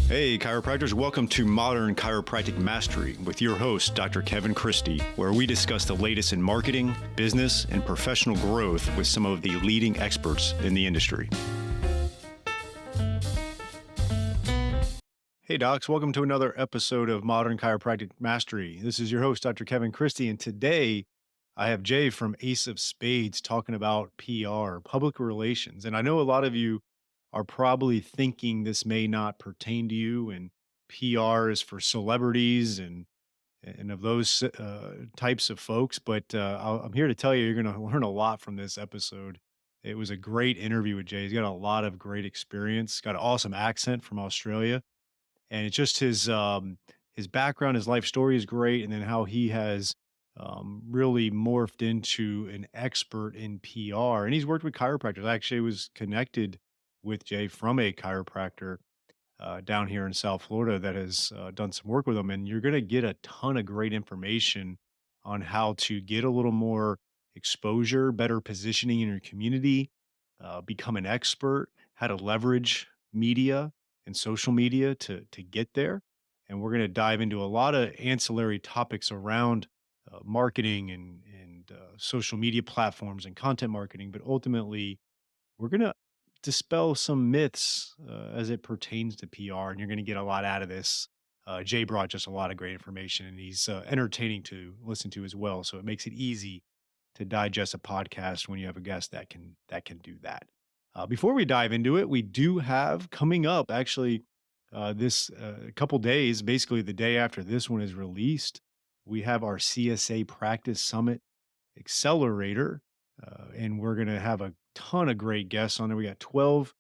Hey, chiropractors, welcome to Modern Chiropractic Mastery with your host, Dr. Kevin Christie, where we discuss the latest in marketing, business, and professional growth with some of the leading experts in the industry. Hey, docs, welcome to another episode of Modern Chiropractic Mastery. This is your host, Dr. Kevin Christie, and today I have Jaye from Ace of Spades talking about PR, public relations. And I know a lot of you are probably thinking this may not pertain to you, and PR is for celebrities and of those types of folks. But I'm here to tell you, you're going to learn a lot from this episode. It was a great interview with Jay. He's got a lot of great experience. Got an awesome accent from Australia, and it's just his background, his life story is great, and then how he has really morphed into an expert in PR. And he's worked with chiropractors. I actually was connected with Jay from a chiropractor down here in South Florida that has done some work with him. And you're going to get a ton of great information on how to get a little more exposure, better positioning in your community, become an expert, how to leverage media and social media to get there. And we're going to dive into a lot of ancillary topics around marketing and social media platforms and content marketing. But ultimately, we're going to dispel some myths as it pertains to PR, and you're going to get a lot out of this. Jay brought just a lot of great information, and he's entertaining to listen to as well. So it makes it easy to digest a podcast when you have a guest that can do that. Before we dive into it, we do have coming up actually this couple days, basically the day after this one is released, we have our CSA Practice Summit Accelerator, and we're going to have a ton of great guests on there. We got 12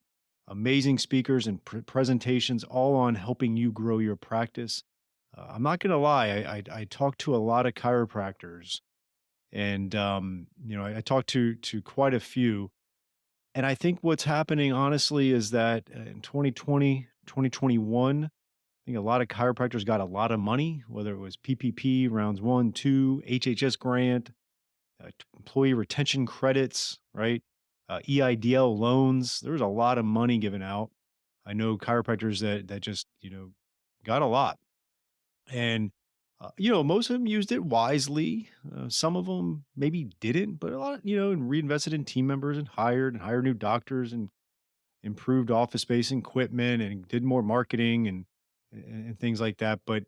amazing speakers and presentations, all on helping you grow your practice. I'm not going to lie, I talked to a lot of chiropractors, and I talked to quite a few. And I think what's happening, honestly, is that in 2020, 2021, I think a lot of chiropractors got a lot of money, whether it was PPP, rounds one, two, HHS grant, employee retention credits, right? EIDL loans. There was a lot of money given out. I know chiropractors that just got a lot, and most of them used it wisely. Some of them maybe didn't, but a lot, and reinvested in team members and hired new doctors and improved office space and equipment and did more marketing and things like that. But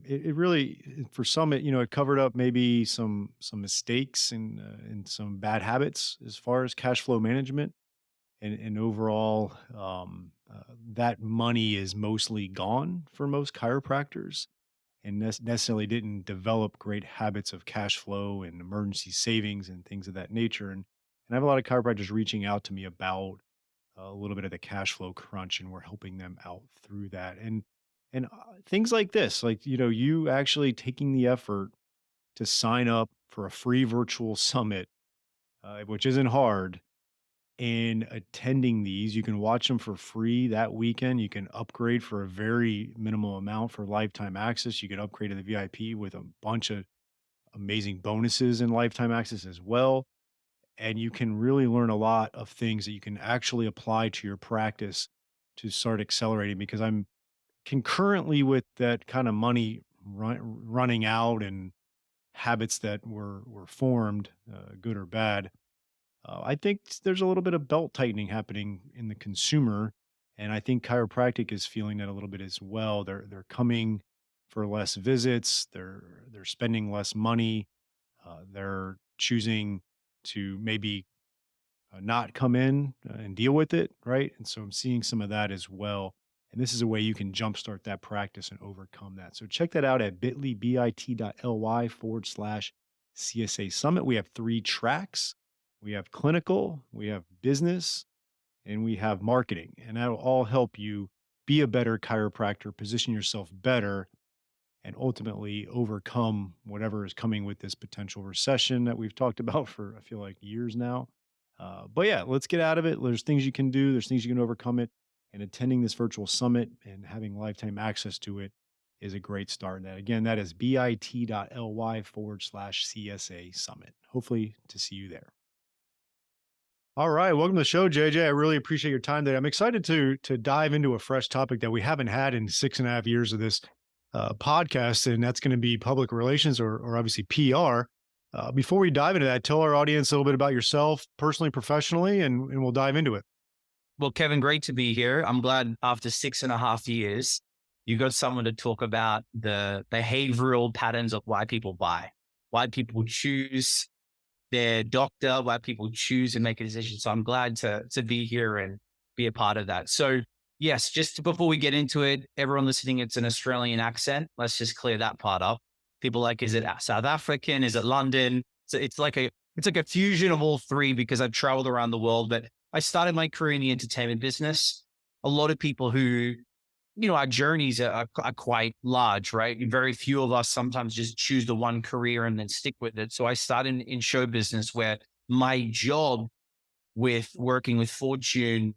it really, for some, it covered up maybe some mistakes and some bad habits as far as cash flow management and overall, that money is mostly gone for most chiropractors and necessarily didn't develop great habits of cash flow and emergency savings and things of that nature. And I have a lot of chiropractors reaching out to me about a little bit of the cash flow crunch, and we're helping them out through that. And things like this, like you actually taking the effort to sign up for a free virtual summit, which isn't hard, and attending these. You can watch them for free that weekend. You can upgrade for a very minimal amount for lifetime access. You can upgrade to the VIP with a bunch of amazing bonuses and lifetime access as well. And you can really learn a lot of things that you can actually apply to your practice to start accelerating, because I'm concurrently with that kind of money running out and habits that were formed, good or bad. I think there's a little bit of belt tightening happening in the consumer, and I think chiropractic is feeling that a little bit as well. They're coming for less visits. They're spending less money. They're choosing to maybe not come in and deal with it, right? And so I'm seeing some of that as well. And this is a way you can jumpstart that practice and overcome that. So check that out at bit.ly/CSA Summit. We have 3 tracks. We have clinical, we have business, and we have marketing. And that'll all help you be a better chiropractor, position yourself better, and ultimately overcome whatever is coming with this potential recession that we've talked about for, I feel like, years now. But yeah, let's get out of it. There's things you can do, there's things you can overcome it. And attending this virtual summit and having lifetime access to it is a great start. And that, again, that is bit.ly/CSA Summit. Hopefully to see you there. All right, welcome to the show, JJ. I really appreciate your time today. I'm excited to dive into a fresh topic that we haven't had in 6.5 years of this podcast, and that's going to be public relations or obviously PR. Before we dive into that, tell our audience a little bit about yourself, personally, professionally, and we'll dive into it. Well, Kevin, great to be here. I'm glad after 6.5 years, you got someone to talk about the behavioral patterns of why people buy, why people choose their doctor, why people choose and make a decision. So I'm glad to be here and be a part of that. So yes, just before we get into it, everyone listening, it's an Australian accent. Let's just clear that part up. People like, is it South African? Is it London? So it's like a fusion of all three because I've traveled around the world, but I started my career in the entertainment business. A lot of people who, our journeys are quite large, right? Very few of us sometimes just choose the one career and then stick with it. So I started in show business where my job with working with Fortune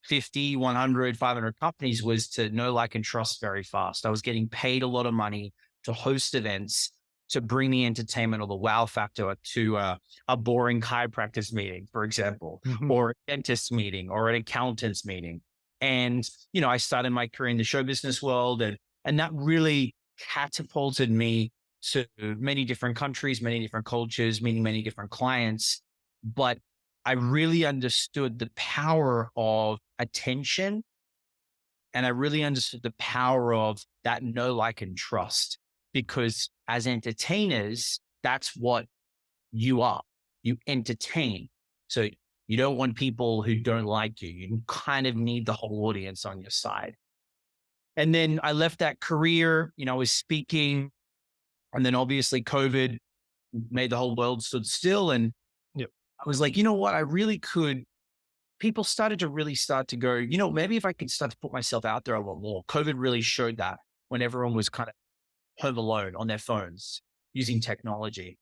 50, 100, 500 companies was to know, like, and trust very fast. I was getting paid a lot of money to host events, to bring the entertainment or the wow factor to a boring chiropractor's meeting, for example, Mhm. or a dentist meeting or an accountant's meeting. And, I started my career in the show business world, and that really catapulted me to many different countries, many different cultures, meeting many different clients. But I really understood the power of attention, and I really understood the power of that know, like, and trust. Because as entertainers, that's what you are. You entertain. So you don't want people who don't like you. You kind of need the whole audience on your side. And then I left that career, I was speaking, and then obviously COVID made the whole world stood still. And Yep. I was like, you know what? I really could. People started to really start to go, maybe if I could start to put myself out there a lot more. COVID really showed that when everyone was kind of home alone on their phones using technology.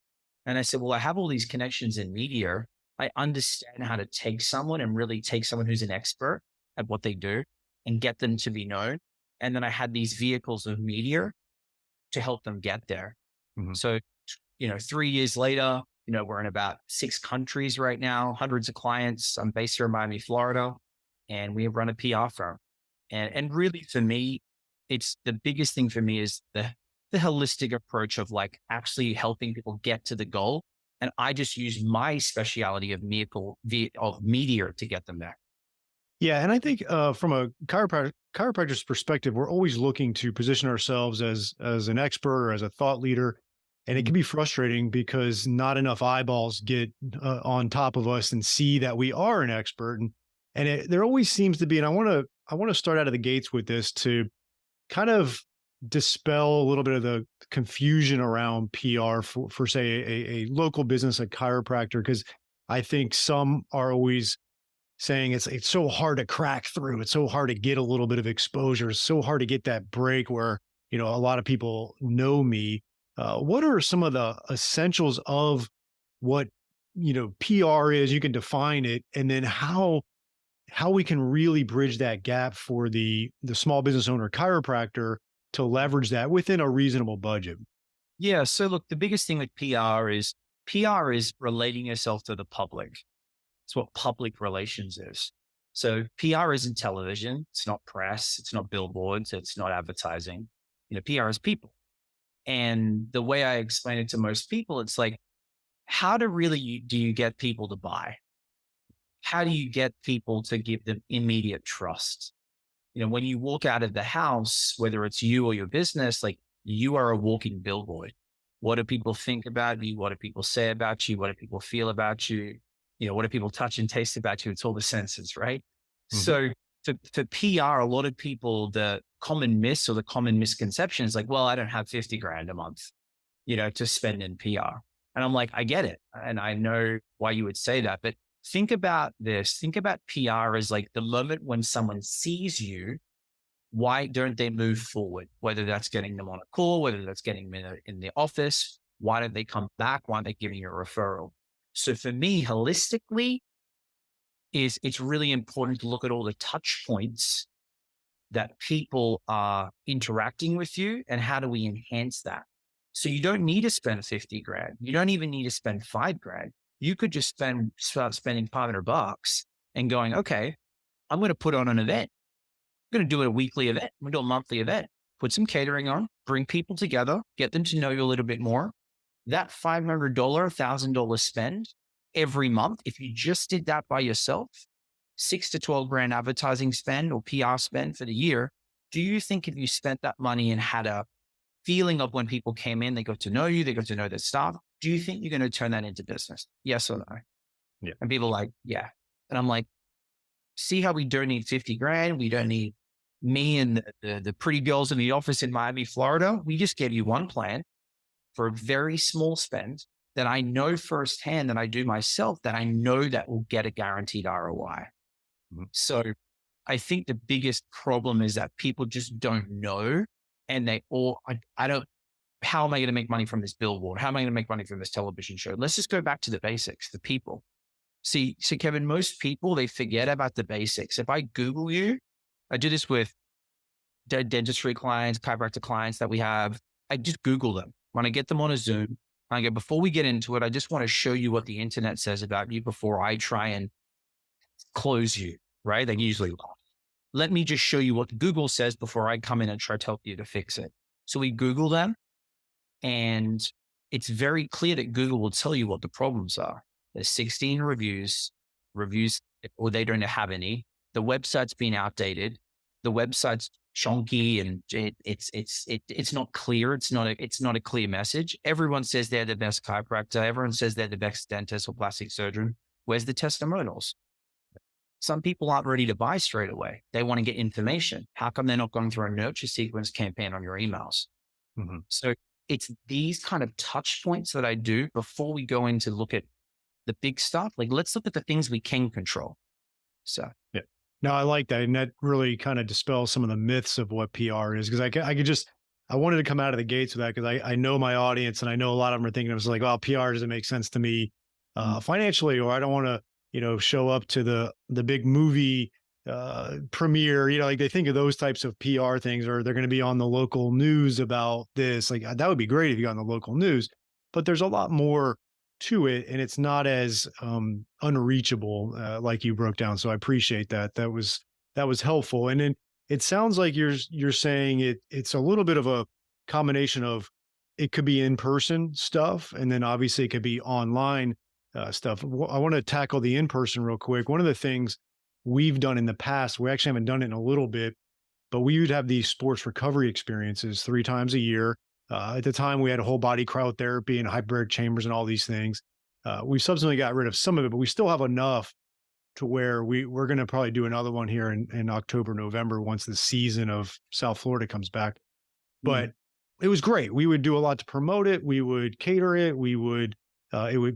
And I said, well, I have all these connections in media. I understand how to take someone and really take someone who's an expert at what they do and get them to be known. And then I had these vehicles of media to help them get there. Mhm. So, 3 years later, we're in about 6 countries right now, hundreds of clients. I'm based here in Miami, Florida, and we run a PR firm. And really for me, it's the biggest thing for me is the holistic approach of, like, actually helping people get to the goal. And I just use my speciality of media to get them there. Yeah, and I think from a chiropractor's perspective, we're always looking to position ourselves as an expert or as a thought leader, and it can be frustrating because not enough eyeballs get on top of us and see that we are an expert, and there always seems to be. And I want to start out of the gates with this to kind of dispel a little bit of the confusion around PR for say a local business, a chiropractor, because I think some are always saying it's so hard to crack through. It's so hard to get a little bit of exposure. It's so hard to get that break where, a lot of people know me. What are some of the essentials of what, PR is? You can define it, and then how we can really bridge that gap for the small business owner chiropractor to leverage that within a reasonable budget. Yeah. So look, the biggest thing with PR is relating yourself to the public. It's what public relations is. So PR isn't television. It's not press. It's not billboards. It's not advertising. PR is people. And the way I explain it to most people, it's like, how do you get people to buy? How do you get people to give them immediate trust? When you walk out of the house, whether it's you or your business, like, you are a walking billboard. What do people think about you? What do people say about you? What do people feel about you? What do people touch and taste about you? It's all the senses, right? Mhm. So for PR, a lot of people, the common myths or the common misconception is like, well, I don't have 50 grand a month, to spend in PR. And I'm like, I get it. And I know why you would say that. But think about this. Think about PR as like the moment when someone sees you, why don't they move forward? Whether that's getting them on a call, whether that's getting them in the office, why don't they come back? Why aren't they giving you a referral? So for me, holistically, it's really important to look at all the touch points that people are interacting with you and how do we enhance that? So you don't need to spend 50 grand. You don't even need to spend 5 grand. You could just start spending $500 and going, okay, I'm going to put on an event. I'm going to do a weekly event. I'm going to do a monthly event, put some catering on, bring people together, get them to know you a little bit more. That $500, $1,000 spend every month, if you just did that by yourself, 6 to 12 grand advertising spend or PR spend for the year. Do you think if you spent that money and had a feeling of when people came in, they got to know you, they got to know their staff, do you think you're going to turn that into business? Yes or no? Yeah. And people are like, yeah. And I'm like, see how we don't need 50 grand. We don't need me and the pretty girls in the office in Miami, Florida. We just gave you one plan for a very small spend that I know firsthand that I do myself, that I know that will get a guaranteed ROI. So I think the biggest problem is that people just don't know. And they all, I don't, how am I going to make money from this billboard? How am I going to make money from this television show? Let's just go back to the basics, the people. See, Kevin, most people, they forget about the basics. If I Google you, I do this with dentistry clients, chiropractic clients that we have. I just Google them. When I get them on a Zoom, I go, before we get into it, I just want to show you what the internet says about you before I try and close you, right? They usually laugh. Let me just show you what Google says before I come in and try to help you to fix it. So we Google them, and it's very clear that Google will tell you what the problems are. There's 16 reviews, or they don't have any. The website's been outdated. The website's chunky and it's not clear. It's not a clear message. Everyone says they're the best chiropractor. Everyone says they're the best dentist or plastic surgeon. Where's the testimonials? Some people aren't ready to buy straight away. They want to get information. How come they're not going through a nurture sequence campaign on your emails? Mm-hmm. So it's these kind of touch points that I do before we go in to look at the big stuff. Like, let's look at the things we can control. So, yeah. No, I like that. And that really kind of dispels some of the myths of what PR is. Cause I wanted to come out of the gates with that because I know my audience and I know a lot of them are thinking, it was like, well, PR doesn't make sense to me financially, or I don't want to, show up to the big movie premiere, like they think of those types of PR things, or they're going to be on the local news about this. Like that would be great if you got on the local news, but there's a lot more to it, and it's not as unreachable like you broke down. So I appreciate that. That was helpful. And then it sounds like you're saying it's a little bit of a combination of, it could be in-person stuff, and then obviously it could be online stuff. I want to tackle the in-person real quick. One of the things we've done in the past, we actually haven't done it in a little bit, but we would have these sports recovery experiences 3 times a year. At the time, we had a whole body cryotherapy and hyperbaric chambers and all these things. We subsequently got rid of some of it, but we still have enough to where we're going to probably do another one here in October, November, once the season of South Florida comes back. But it was great. We would do a lot to promote it. We would cater it.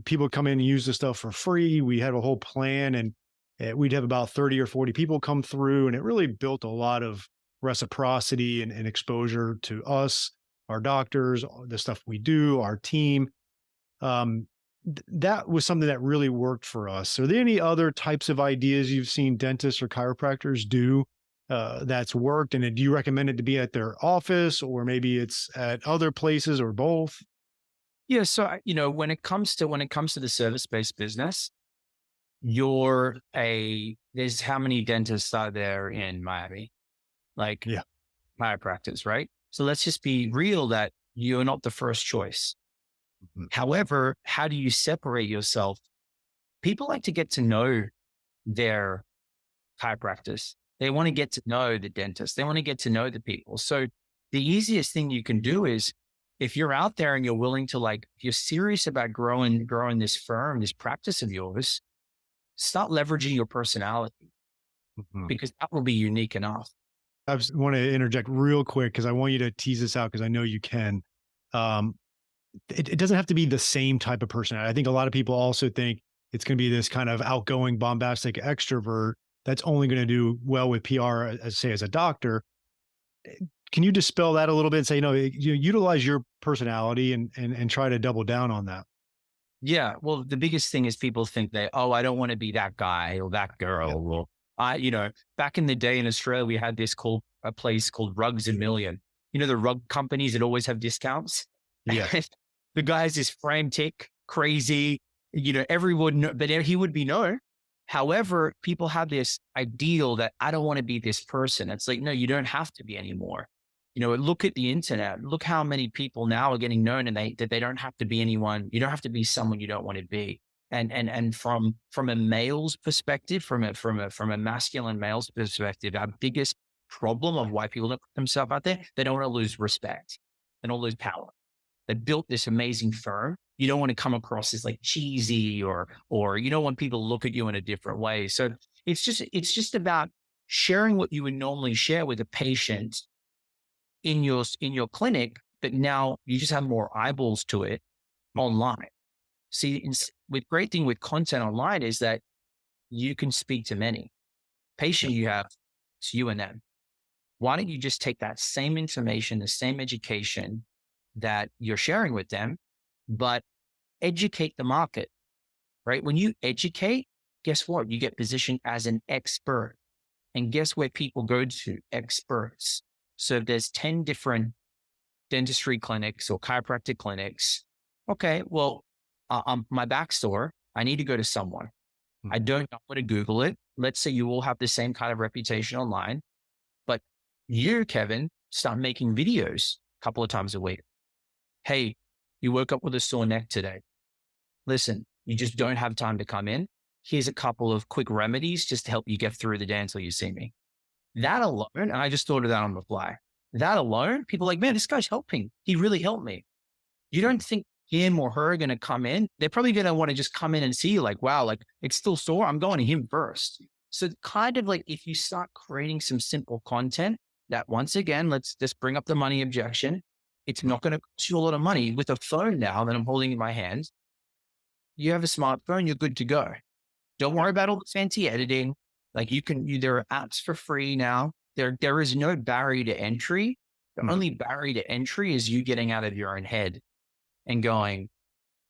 People come in and use the stuff for free. We had a whole plan, and we'd have about 30 or 40 people come through, and it really built a lot of reciprocity and exposure to us, our doctors, the stuff we do, our team. That was something that really worked for us. Are there any other types of ideas you've seen dentists or chiropractors do that's worked? And do you recommend it to be at their office, or maybe it's at other places, or both? Yeah. So, when it comes to the service-based business, there's how many dentists are there in Miami? Like, yeah, chiropractors, right? So let's just be real that you're not the first choice. Mm-hmm. However, how do you separate yourself? People like to get to know their chiropractors. They want to get to know the dentist. They want to get to know the people. So the easiest thing you can do is, if you're out there and you're willing to, if you're serious about growing this firm, this practice of yours, start leveraging your personality, because that will be unique enough. I just want to interject real quick because I want you to tease this out, because I know you can. It doesn't have to be the same type of personality. I think a lot of people also think it's going to be this kind of outgoing, bombastic extrovert that's only going to do well with PR, as a doctor. Can you dispel that a little bit and say, you utilize your personality and try to double down on that? Yeah. Well, the biggest thing is people think I don't want to be that guy or that girl. Yeah. Or back in the day in Australia, we had a place called Rugs a Million. The rug companies that always have discounts. Yeah. The guy is this frantic, crazy, everyone, but he would be no. However, people have this ideal that I don't want to be this person. It's like, no, you don't have to be anymore. Look at the internet. Look how many people now are getting known, and that they don't have to be anyone. You don't have to be someone you don't want to be. And from a male's perspective, from a masculine male's perspective, our biggest problem of why people don't put themselves out there, they don't want to lose respect. They don't lose power. They built this amazing firm. You don't want to come across as like cheesy, or you don't want people to look at you in a different way. So it's just about sharing what you would normally share with a patient in your clinic, but now you just have more eyeballs to it online. See, with great thing with content online is that you can speak to many. Patient you have, it's you and them. Why don't you just take that same information, the same education that you're sharing with them, but educate the market, right? When you educate, guess what? You get positioned as an expert. And guess where people go to? Experts. So if there's 10 different dentistry clinics or chiropractic clinics, okay, well, my back store, I need to go to someone. I don't know where to Google it. Let's say you all have the same kind of reputation online, but you, Kevin, start making videos a couple of times a week. Hey, you woke up with a sore neck today. Listen, you just don't have time to come in. Here's a couple of quick remedies just to help you get through the day until you see me. That alone, and I just thought of that on the fly. That alone, people are like, man, this guy's helping. He really helped me. You don't think him or her are going to come in? They're probably going to want to just come in and see you like, wow, like it's still sore. I'm going to him first. So kind of like if you start creating some simple content that once again, let's just bring up the money objection. It's not going to cost you a lot of money with a phone now that I'm holding in my hands. You have a smartphone, you're good to go. Don't worry about all the fancy editing. Like there are apps for free now. There is no barrier to entry. The only barrier to entry is you getting out of your own head and going,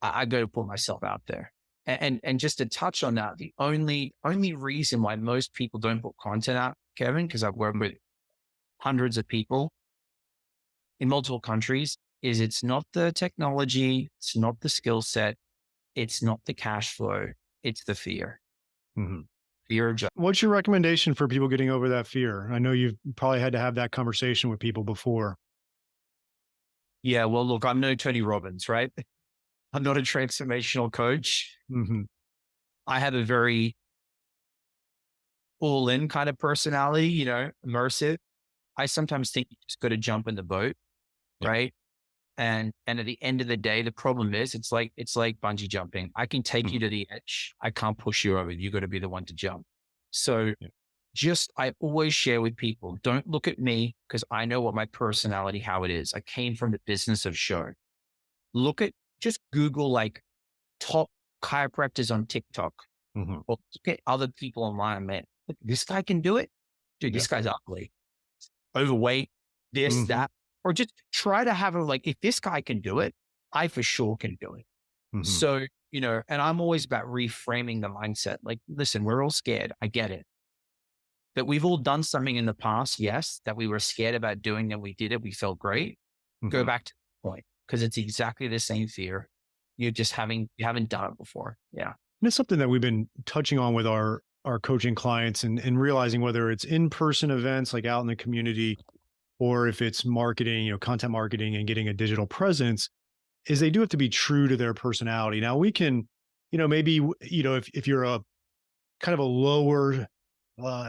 I got to put myself out there. And just to touch on that, the only reason why most people don't put content out, Kevin, because I've worked with hundreds of people in multiple countries, is it's not the technology, it's not the skill set, it's not the cash flow, it's the fear. Fear of What's your recommendation for people getting over that fear? I know you've probably had to have that conversation with people before. Yeah, well, look, I'm no Tony Robbins, right? I'm not a transformational coach. I have a very all-in kind of personality, immersive. I sometimes think you just got to jump in the boat, right? And at the end of the day, the problem is it's like bungee jumping. I can take you to the edge. I can't push you over. You got to be the one to jump. So I always share with people, don't look at me because I know what my personality, how it is. I came from the business of show. Just Google like top chiropractors on TikTok or look at other people online, man. Look, this guy can do it. Dude, this guy's ugly, overweight, this, that. Or just try to have if this guy can do it, I for sure can do it. So, and I'm always about reframing the mindset. Like, listen, we're all scared. I get it. But we've all done something in the past, yes, that we were scared about doing and we did it. We felt great. Go back to the point because it's exactly the same fear. You haven't done it before. Yeah. And it's something that we've been touching on with our coaching clients and realizing whether it's in-person events like out in the community or if it's marketing, content marketing and getting a digital presence, is they do have to be true to their personality. Now we can, maybe, if you're a kind of a lower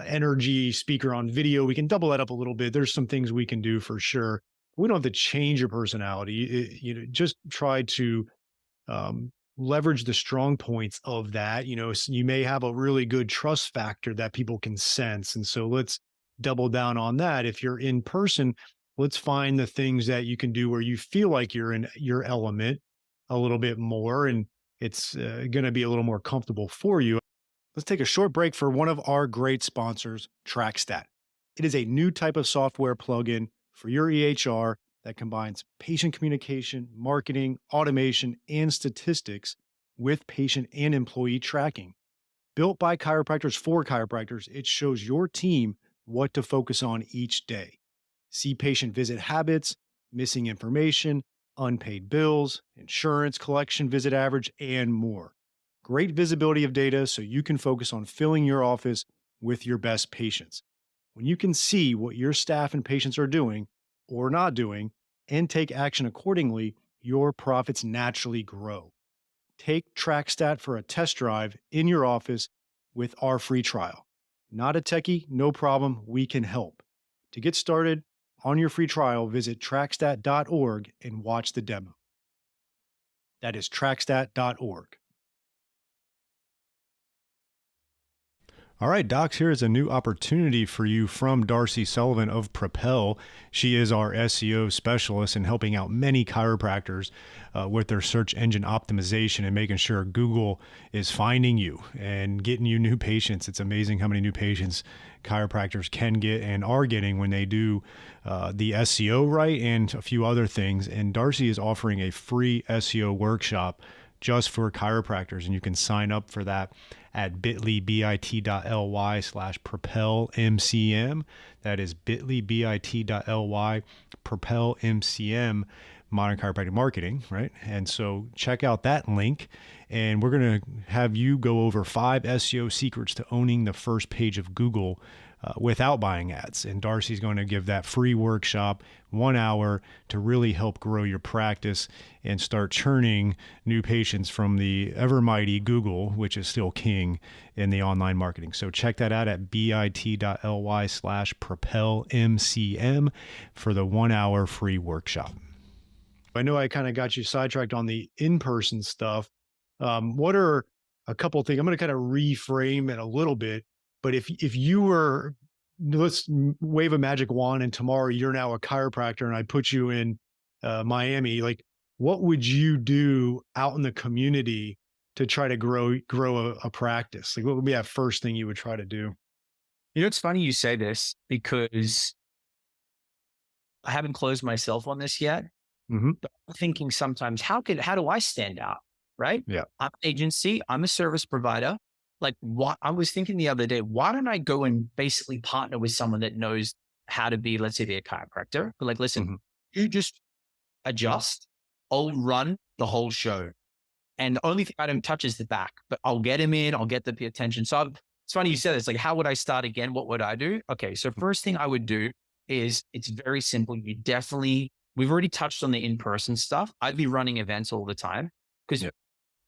energy speaker on video, we can double that up a little bit. There's some things we can do for sure. We don't have to change your personality. Just try to leverage the strong points of that. You may have a really good trust factor that people can sense. And so let's double down on that. If you're in person, let's find the things that you can do where you feel like you're in your element a little bit more, and it's going to be a little more comfortable for you. Let's take a short break for one of our great sponsors, TrackStat. It is a new type of software plugin for your EHR that combines patient communication, marketing, automation, and statistics with patient and employee tracking. Built by chiropractors for chiropractors, it shows your team what to focus on each day. See patient visit habits, missing information, unpaid bills, insurance collection visit average, and more. Great visibility of data so you can focus on filling your office with your best patients. When you can see what your staff and patients are doing or not doing and take action accordingly, your profits naturally grow. Take TrackStat for a test drive in your office with our free trial. Not a techie, no problem, we can help. To get started on your free trial, visit trackstat.org and watch the demo. That is trackstat.org. All right, Docs, here is a new opportunity for you from Darcy Sullivan of Propel. She is our SEO specialist in helping out many chiropractors with their search engine optimization and making sure Google is finding you and getting you new patients. It's amazing how many new patients chiropractors can get and are getting when they do the SEO right and a few other things. And Darcy is offering a free SEO workshop just for chiropractors, and you can sign up for that at bit.ly/propelmcm. That is bit.ly propelmcm, modern chiropractic marketing, right? And so check out that link, and we're going to have you go over 5 SEO secrets to owning the first page of Google without buying ads. And Darcy's going to give that free workshop, 1 hour, to really help grow your practice and start churning new patients from the ever mighty Google, which is still king in the online marketing. So check that out at bit.ly/propelmcm for the 1 hour free workshop. I know I kind of got you sidetracked on the in-person stuff. What are a couple of things? I'm going to kind of reframe it a little bit. But if you were, let's wave a magic wand and tomorrow you're now a chiropractor and I put you in Miami, like what would you do out in the community to try to grow a practice? Like what would be that first thing you would try to do? You know, it's funny you say this because I haven't closed myself on this yet. Mm-hmm. But I'm thinking sometimes, how do I stand out? Right? Yeah. I'm an agency, I'm a service provider. Like what I was thinking the other day, why don't I go and basically partner with someone that knows how to be, let's say, be a chiropractor? But like, listen, Mm-hmm. you just adjust, I'll run the whole show. And the only thing I don't touch is the back, but I'll get him in, I'll get the attention. So it's funny you said this, like, how would I start again? What would I do? Okay. So first thing I would do is it's very simple. We've already touched on the in-person stuff. I'd be running events all the time because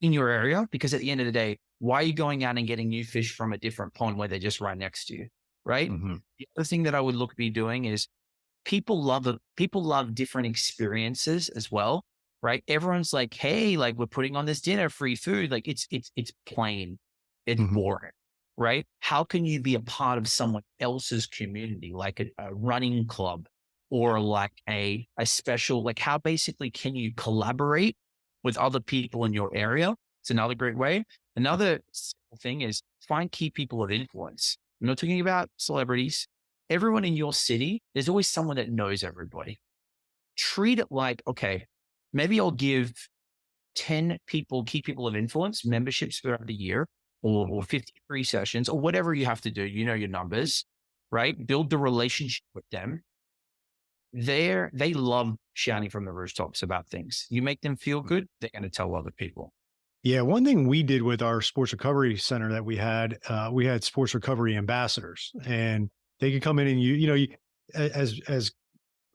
in your area, because at the end of the day, why are you going out and getting new fish from a different pond where they're just right next to you? Right. Mm-hmm. The other thing that I would be doing is people love different experiences as well. Right. Everyone's like, hey, like we're putting on this dinner, free food. Like it's plain. It's Mm-hmm. boring. Right. How can you be a part of someone else's community, like a running club or like a special, like how basically can you collaborate with other people in your area? It's another great way. Another thing is find key people of influence. I'm not talking about celebrities. Everyone in your city, there's always someone that knows everybody. Treat it like, okay, maybe I'll give 10 people, key people of influence, memberships throughout the year or 53 sessions or whatever you have to do. You know your numbers, right? Build the relationship with them. They love shouting from the rooftops about things. You make them feel good, they're going to tell other people. Yeah, one thing we did with our sports recovery center that we had sports recovery ambassadors, and they could come in and as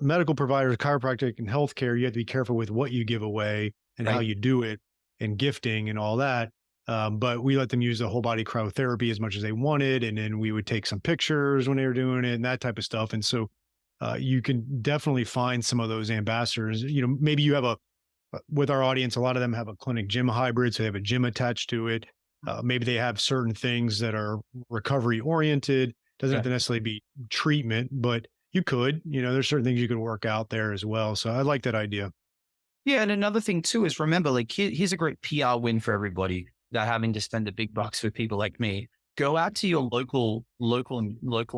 medical providers, chiropractic and healthcare, you have to be careful with what you give away and how Right. you do it, and gifting and all that. But we let them use the whole body cryotherapy as much as they wanted, and then we would take some pictures when they were doing it and that type of stuff. And so you can definitely find some of those ambassadors. Maybe you have with our audience, a lot of them have a clinic gym hybrid, so they have a gym attached to it. Maybe they have certain things that are recovery oriented. Doesn't have to necessarily be treatment, but you could, there's certain things you could work out there as well. So I like that idea. Yeah. And another thing too is remember, like here's a great PR win for everybody that having to spend the big bucks with people like me. Go out to your local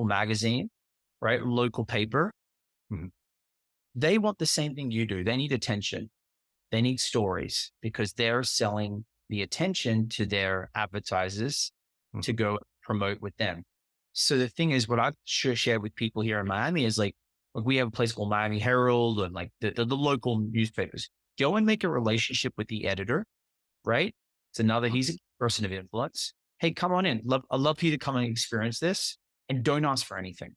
magazine, right? Local paper. Mm-hmm. They want the same thing you do. They need attention. They need stories because they're selling the attention to their advertisers to go promote with them. So the thing is, what I've shared with people here in Miami is like we have a place called Miami Herald and like the local newspapers. Go and make a relationship with the editor, right? It's another, he's a person of influence. Hey, come on in. I'd love for you to come and experience this, and don't ask for anything.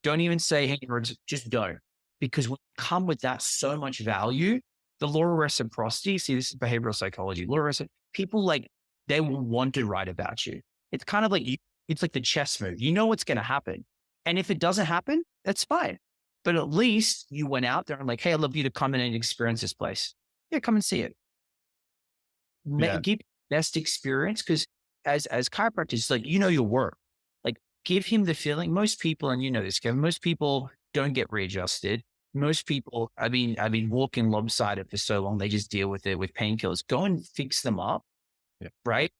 Don't even say, hey, just don't. Because when you come with that so much value, the law of reciprocity, see, this is behavioral psychology, law of reciprocity, people like, they will want to write about you. It's kind of like, it's like the chess move. You know what's going to happen. And if it doesn't happen, that's fine. But at least you went out there and like, hey, I'd love you to come in and experience this place. Yeah, come and see it. Yeah. Give best experience, because as chiropractors, like, you know your work. Like, give him the feeling. Most people, and you know this, Kevin, most people don't get readjusted. Most people, I've been walking lopsided for so long, they just deal with it with painkillers. Go and fix them up, Yeah. right?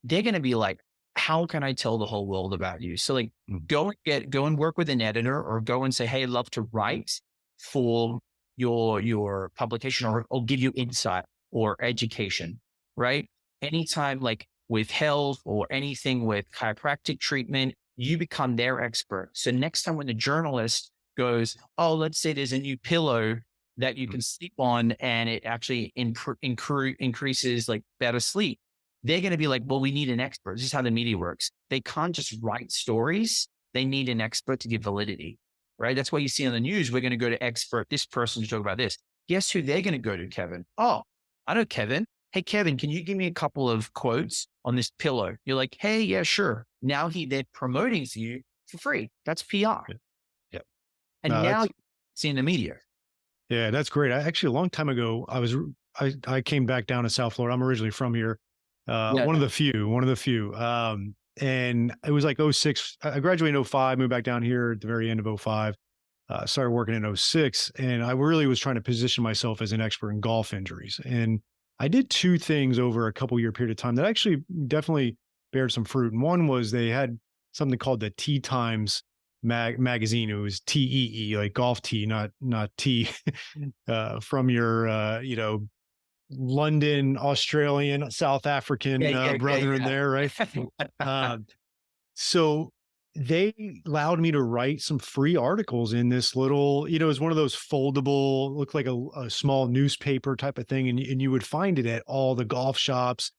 They're going to be like, how can I tell the whole world about you? So like, go and work with an editor, or go and say, hey, I'd love to write for your publication, or give you insight or education, right? Anytime, like with health or anything with chiropractic treatment, you become their expert. So next time when the journalist goes, oh, let's say there's a new pillow that you can sleep on and it actually increases like better sleep, they're going to be like, well, we need an expert. This is how the media works. They can't just write stories. They need an expert to give validity, right? That's why you see on the news, we're going to go to expert, this person to talk about this. Guess who they're going to go to, Kevin? Oh, I know Kevin. Hey, Kevin, can you give me a couple of quotes on this pillow? You're like, hey, yeah, sure. Now they're promoting to you for free. That's PR. Yeah. And No, now you're seeing the media. yeah, that's great. Actually, a long time ago, I came back down to South Florida. I'm originally from here. Yeah. One of the few. And it was like '06. I graduated in '05, moved back down here at the very end of '05. Started working in '06, and I really was trying to position myself as an expert in golf injuries. And I did two things over a couple year period of time that actually definitely bared some fruit. And one was they had something called the Tee Times magazine. It was TEE, like golf tee, not tea, from your London, Australian, South African brother in there, right? So they allowed me to write some free articles in this little, it was one of those foldable, looked like a small newspaper type of thing. And you would find it at all the golf shops,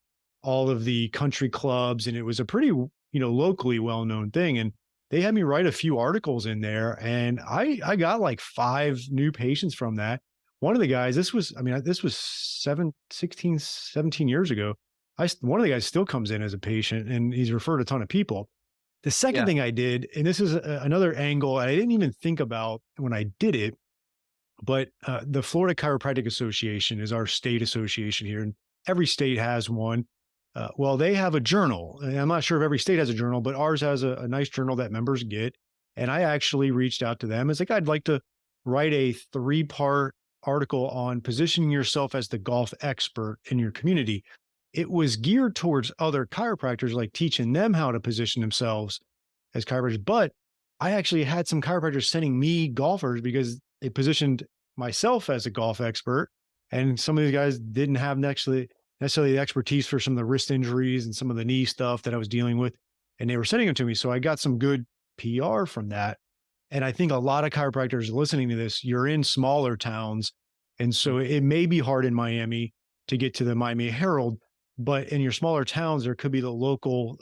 all of the country clubs. And it was a pretty, locally well-known thing. And they had me write a few articles in there. And I got like 5 new patients from that. One of the guys, this was 16, 17 years ago. One of the guys still comes in as a patient, and he's referred a ton of people. The second thing I did, and this is another angle I didn't even think about when I did it, but the Florida Chiropractic Association is our state association here, and every state has one. Well, they have a journal, and I'm not sure if every state has a journal, but ours has a nice journal that members get. And I actually reached out to them. It's like, I'd like to write a 3-part article on positioning yourself as the golf expert in your community. It was geared towards other chiropractors, like teaching them how to position themselves as chiropractors. But I actually had some chiropractors sending me golfers because they positioned myself as a golf expert. And some of these guys didn't have necessarily the expertise for some of the wrist injuries and some of the knee stuff that I was dealing with. And they were sending them to me. So I got some good PR from that. And I think a lot of chiropractors listening to this, you're in smaller towns. And so it may be hard in Miami to get to the Miami Herald, but in your smaller towns, there could be the local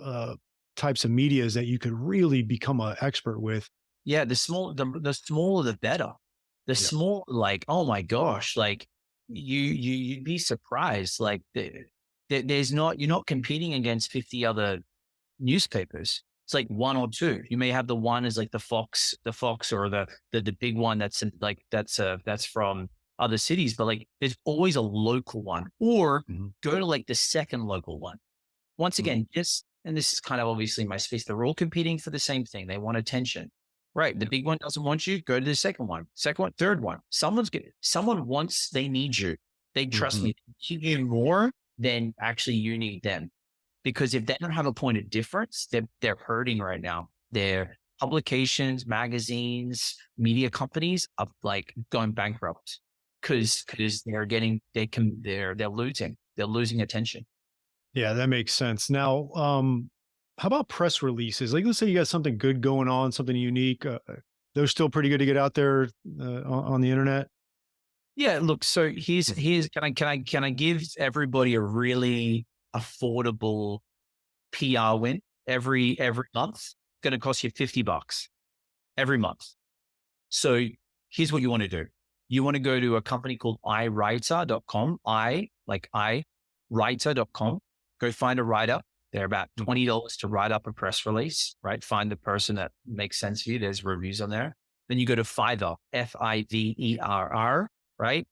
types of medias that you could really become an expert with. Yeah. The smaller, the better. The small, like, oh my gosh, like you'd be surprised. Like you're not competing against 50 other newspapers. It's like 1 or 2. You may have the one is like the Fox or the big one that's that's from other cities, but like there's always a local one, or go to like the second local one. Once again, and this is kind of obviously my space. They're all competing for the same thing. They want attention, right? The big one doesn't want you. Go to the second one, third one. Someone wants, they need you. They trust me. They need you more than actually you need them. Because if they don't have a point of difference, they're hurting right now. Their publications, magazines, media companies are like going bankrupt because they're losing attention. Yeah, that makes sense. Now, how about press releases? Like, let's say you got something good going on, something unique. Those still pretty good to get out there on the internet. Yeah, look. So here's can I give everybody a really affordable PR win every month. It's going to cost you $50 every month. So here's what you want to do. You want to go to a company called iWriter.com. Writer.com. Go find a writer. They're about $20 to write up a press release, right? Find the person that makes sense for you. There's reviews on there. Then you go to Fiverr, Fiverr, right?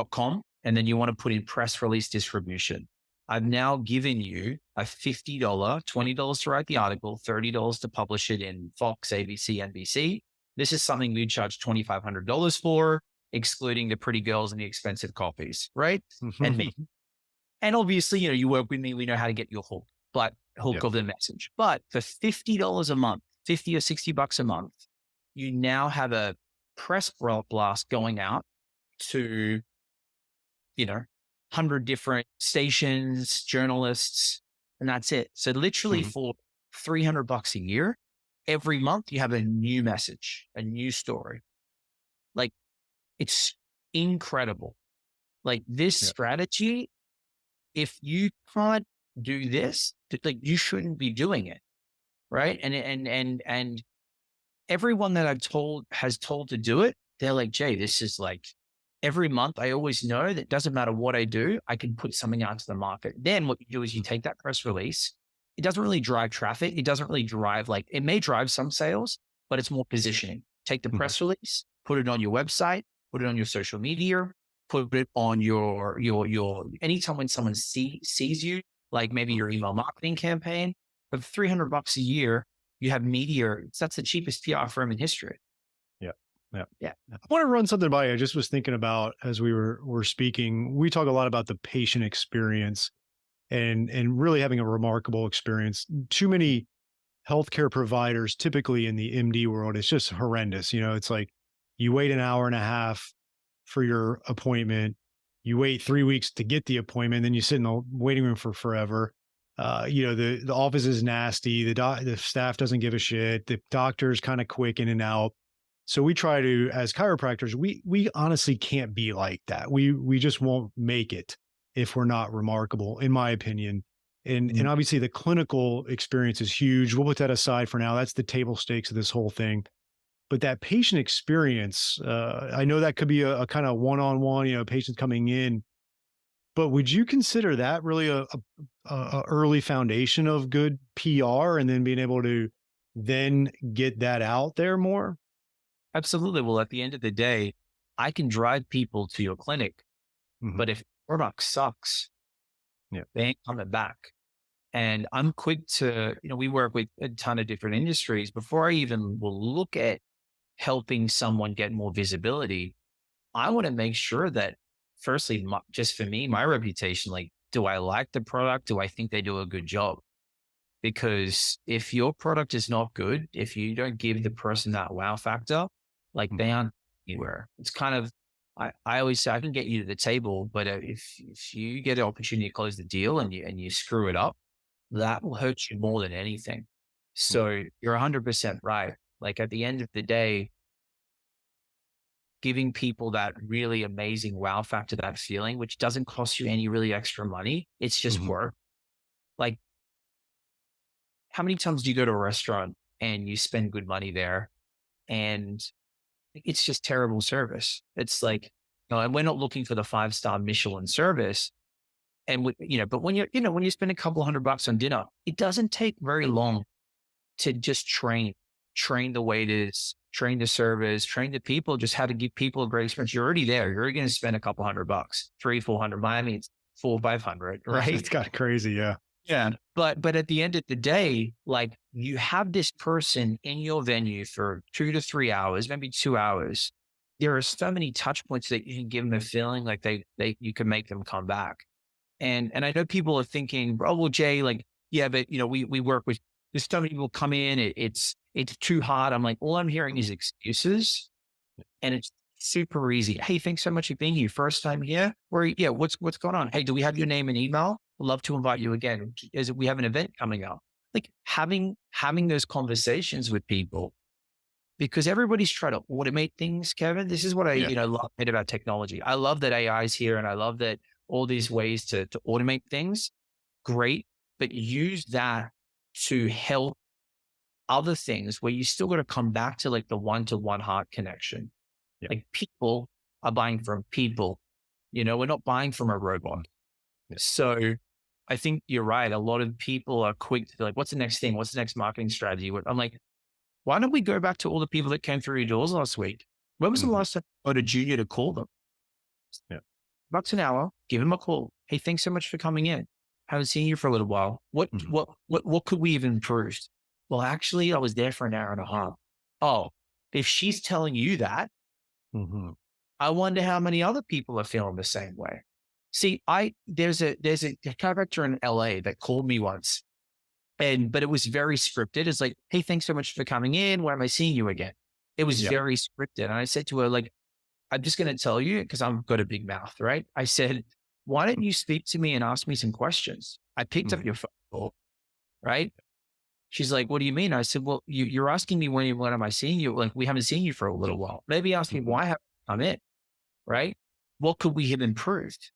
.com. And then you want to put in press release distribution. I've now given you a $50, $20 to write the article, $30 to publish it in Fox, ABC, NBC. This is something we charge $2,500 for, excluding the pretty girls and the expensive copies, right? And me. And obviously, you work with me, we know how to get your hook of the message. But for $50 a month, 50 or $60 a month, you now have a press blast going out to, 100 different stations, journalists, and that's it. So literally for $300 a year, every month you have a new message, a new story. Like, it's incredible. Like, this strategy, if you can't do this, like, you shouldn't be doing it. Right. And everyone that has told to do it, they're like, Jay, this is like, every month, I always know that it doesn't matter what I do, I can put something out to the market. Then what you do is you take that press release. It doesn't really drive traffic. It doesn't really drive, it may drive some sales, but it's more positioning. Take the press release, put it on your website, put it on your social media, put it on your anytime when someone sees you, like maybe your email marketing campaign. For $300 a year, you have media. That's the cheapest PR firm in history. Yeah. I want to run something by you. I just was thinking about, as we were speaking, we talk a lot about the patient experience and really having a remarkable experience. Too many healthcare providers, typically in the MD world, it's just horrendous. It's like you wait an hour and a half for your appointment. You wait 3 weeks to get the appointment. Then you sit in the waiting room for forever. The office is nasty. The staff doesn't give a shit. The doctor's kind of quick in and out. So we try to, as chiropractors, we honestly can't be like that. We just won't make it if we're not remarkable, in my opinion. And obviously the clinical experience is huge. We'll put that aside for now. That's the table stakes of this whole thing. But that patient experience, I know that could be a kind of one-on-one, patients coming in. But would you consider that really a early foundation of good PR, and then being able to then get that out there more? Absolutely. Well, at the end of the day, I can drive people to your clinic, but if your product sucks, they ain't coming back. And I'm quick to, we work with a ton of different industries. Before I even will look at helping someone get more visibility, I want to make sure that, firstly, just for me, my reputation, like, do I like the product? Do I think they do a good job? Because if your product is not good, if you don't give the person that wow factor, like, they aren't anywhere. It's kind of, I always say, I can get you to the table, but if you get an opportunity to close the deal and you screw it up, that will hurt you more than anything. So you're 100% right. Like, at the end of the day, giving people that really amazing wow factor, that feeling, which doesn't cost you any really extra money. It's just work. Like, how many times do you go to a restaurant and you spend good money there and it's just terrible service? It's like, and we're not looking for the 5-star Michelin service. And but when you spend a couple $100 on dinner, it doesn't take very long to just train the waiters, train the servers, train the people, just how to give people a great experience. You're already there. You're already going to spend a couple $100, $300-400. Miami, it's $400-500, right? It's kind of crazy. Yeah. Yeah. But at the end of the day, like, you have this person in your venue for 2 to 3 hours, maybe 2 hours. There are so many touch points that you can give them a feeling like you can make them come back. And I know people are thinking, oh, well, Jay, like, yeah, but we work with, there's so many people come in, it's too hard. I'm like, all I'm hearing is excuses, and it's super easy. Hey, thanks so much for being here. First time here? What's going on? Hey, do we have your name and email? I'd love to invite you again. We have an event coming up. Like, having those conversations with people, because everybody's trying to automate things, Kevin. This is what I love about technology. I love that AI is here, and I love that all these ways to automate things. great, but use that to help other things where you still got to come back to like the one-to-one heart connection. Yeah. Like people are buying from people, we're not buying from a robot. Yeah. So I think you're right. A lot of people are quick to be like, what's the next thing? What's the next marketing strategy? I'm like, why don't we go back to all the people that came through your doors last week? When was the Mhm. last time you got a junior to call them? Yeah. Bucks an hour, give him a call. Hey, thanks so much for coming in. Haven't seen you for a little while. What Mhm. what what could we have improved? Well, actually, I was there for an hour and a half. Oh, if she's telling you that, Mhm. I wonder how many other people are feeling the same way. See, there's a chiropractor in LA that called me once, but it was very scripted. It's like, hey, thanks so much for coming in. When am I seeing you again? It was Yeah. very scripted. And I said to her, like, I'm just going to tell you because I've got a big mouth, right? I said, why don't you speak to me and ask me some questions? I picked up Mhm. your phone call, right? She's like, what do you mean? I said, well, you're asking me when am I seeing you? Like, we haven't seen you for a little while. Maybe ask me Mhm. why haven't you come in, right? What could we have improved?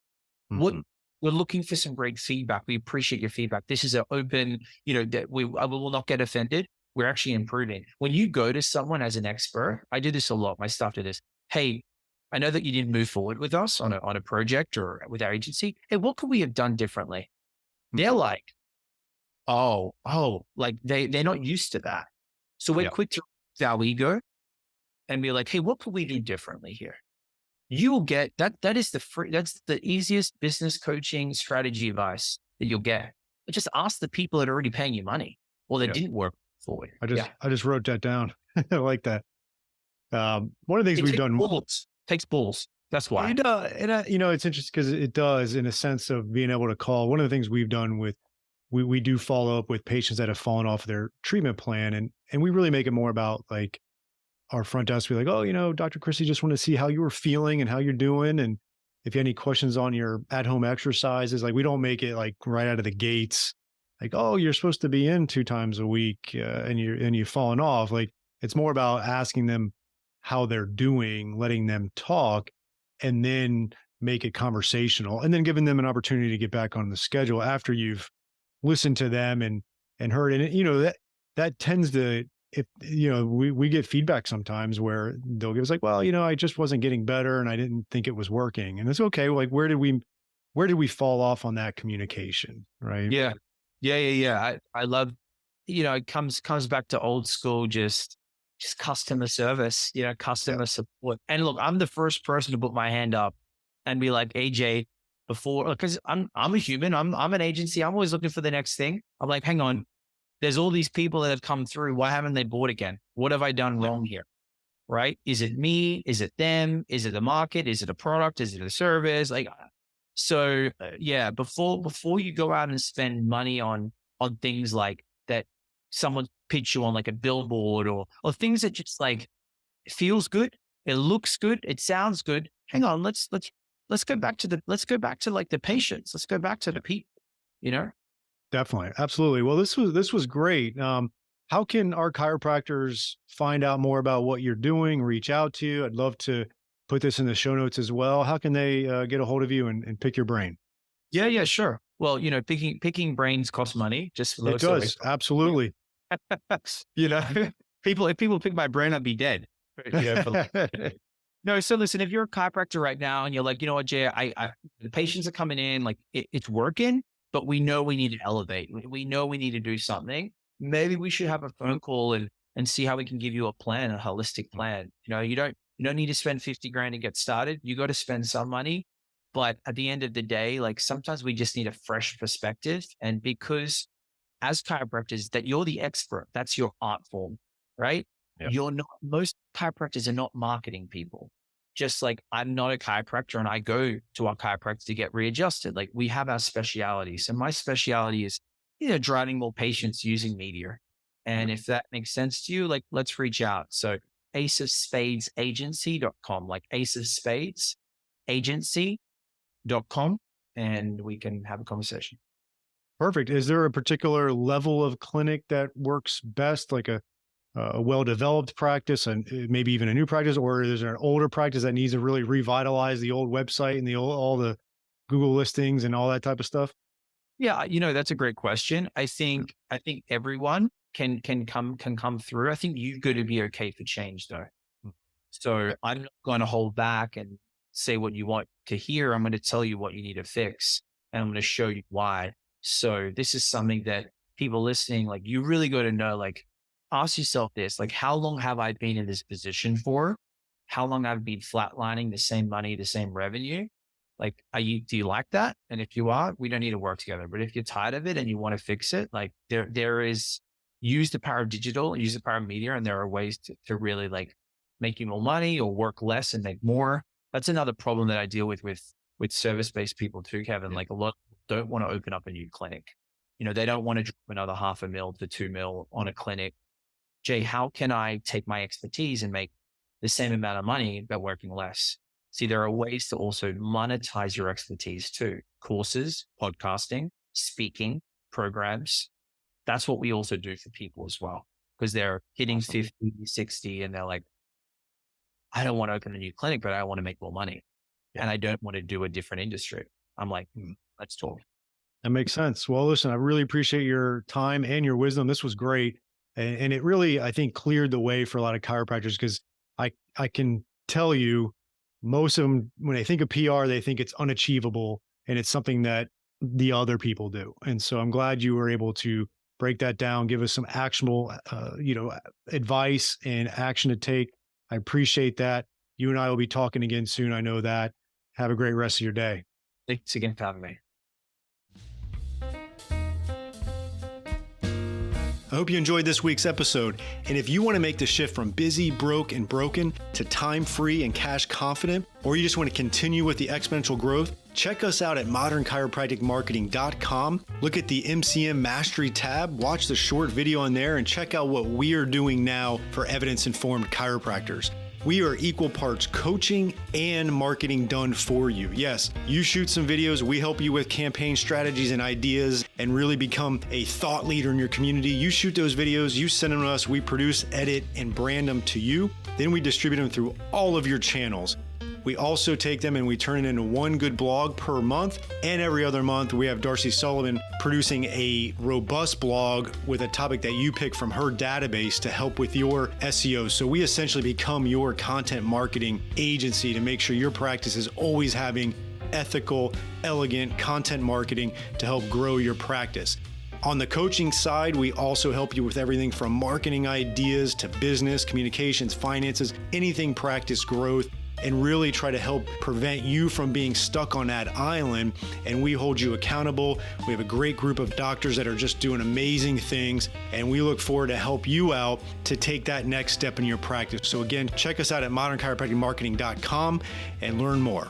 What Mhm. we're looking for some great feedback. We appreciate your feedback. This is an open, that I will not get offended. We're actually improving. When you go to someone as an expert, I do this a lot. My staff do this. Hey, I know that you didn't move forward with us on a project or with our agency. Hey, what could we have done differently? They're Mhm. like, like they're not used to that. So we're Yeah. quick to raise our ego and be like, hey, what could we do differently here? You will get that. That's the easiest business coaching strategy advice that you'll get. But just ask the people that are already paying you money or that Yeah. didn't work for you. I Yeah. just I just wrote that down. I like that. One of the things It we've takes done, balls. Takes balls. That's why. it's interesting because it does in a sense of being able to call. One of the things we've done with we do follow up with patients that have fallen off their treatment plan, and we really make it more about like our front desk. Be like, oh, Dr. Christie, just want to see how you were feeling and how you're doing, and if you have any questions on your at home exercises. Like we don't make it like right out of the gates, like, oh, you're supposed to be in 2 times a week, and you've fallen off. Like it's more about asking them how they're doing, letting them talk, and then make it conversational, and then giving them an opportunity to get back on the schedule after you've listened to them and heard. And that tends to, if we get feedback sometimes where they'll give us like, well, I just wasn't getting better and I didn't think it was working. And it's okay. Like where did we fall off on that communication? Right. Yeah. Yeah. I love, it comes back to old school, just customer service, Yeah. customer support. And look, I'm the first person to put my hand up and be like, AJ, before, because I'm a human. I'm an agency. I'm always looking for the next thing. I'm like, hang on, there's all these people that have come through. Why haven't they bought again? What have I done Yeah. wrong here? Right? Is it me? Is it them? Is it the market? Is it a product? Is it a service? Like, so yeah, before you go out and spend money on things like that, someone pitch you on like a billboard or things that just like it feels good, it looks good, it sounds good. Hang on, let's go back to like the patients. Let's go back to the people, you know? Definitely. Absolutely. Well, this was great. How can our chiropractors find out more about what you're doing, reach out to you? I'd love to put this in the show notes as well. How can they get a hold of you and pick your brain? Yeah, sure. Well, picking brains costs money, just for It those that does. Absolutely. you know, if people pick my brain, I'd be dead. For no, so listen, if you're a chiropractor right now and you're like, you know what, Jay, the patients are coming in, like it's working, but we know we need to elevate. We know we need to do something. Maybe we should have a phone call and see how we can give you a plan, a holistic plan. You don't need to spend 50 grand to get started. You got to spend some money. But at the end of the day, like sometimes we just need a fresh perspective. And because as chiropractors, that you're the expert, that's your art form, right? Yeah. You're not, most chiropractors are not marketing people. Just like I'm not a chiropractor and I go to our chiropractor to get readjusted. Like we have our specialities. And my speciality is, driving more patients using media. Yeah. And if that makes sense to you, like let's reach out. So aceofspadesagency.com, like Ace of Spades agency.com, and we can have a conversation. Perfect. Is there a particular level of clinic that works best, like a well-developed practice and maybe even a new practice, or is there an older practice that needs to really revitalize the old website and all the Google listings and all that type of stuff? Yeah, that's a great question. I think everyone can come through. I think you've got to be okay for change though. Mm. So Okay. I'm not going to hold back and say what you want to hear. I'm going to tell you what you need to fix and I'm going to show you why. So this is something that people listening, like you really got to know, like ask yourself this, like how long have I been in this position for? How long I've been flatlining the same money, the same revenue? Like, do you like that? And if you are, we don't need to work together. But if you're tired of it and you want to fix it, like there is use the power of digital, use the power of media, and there are ways to really like make you more money or work less and make more. That's another problem that I deal with service-based people too, Kevin. Yeah. Like a lot don't want to open up a new clinic. They don't want to drop another 500,000 to 2 mil on a clinic. Jay, how can I take my expertise and make the same amount of money but working less? See, there are ways to also monetize your expertise too. Courses, podcasting, speaking, programs. That's what we also do for people as well. Because they're hitting Awesome. 50, 60, and they're like, I don't want to open a new clinic, but I want to make more money. Yeah. And I don't want to do a different industry. I'm like, let's talk. That makes sense. Well, listen, I really appreciate your time and your wisdom. This was great. And it really, I think, cleared the way for a lot of chiropractors because I can tell you most of them, when they think of PR, they think it's unachievable and it's something that the other people do. And so I'm glad you were able to break that down, give us some actionable, advice and action to take. I appreciate that. You and I will be talking again soon. I know that. Have a great rest of your day. Thanks again for having me. I hope you enjoyed this week's episode. And if you want to make the shift from busy, broke, and broken to time-free and cash confident, or you just want to continue with the exponential growth, check us out at modernchiropracticmarketing.com. Look at the MCM Mastery tab, watch the short video on there, and check out what we are doing now for evidence-informed chiropractors. We are equal parts coaching and marketing done for you. Yes, you shoot some videos, we help you with campaign strategies and ideas and really become a thought leader in your community. You shoot those videos, you send them to us, we produce, edit, and brand them to you. Then we distribute them through all of your channels. We also take them and we turn it into one good blog per month. And every other month, we have Darcy Sullivan producing a robust blog with a topic that you pick from her database to help with your SEO. So we essentially become your content marketing agency to make sure your practice is always having ethical, elegant content marketing to help grow your practice. On the coaching side, we also help you with everything from marketing ideas to business, communications, finances, anything practice growth, and really try to help prevent you from being stuck on that island. And we hold you accountable. We have a great group of doctors that are just doing amazing things. And we look forward to help you out to take that next step in your practice. So again, check us out at modernchiropracticmarketing.com and learn more.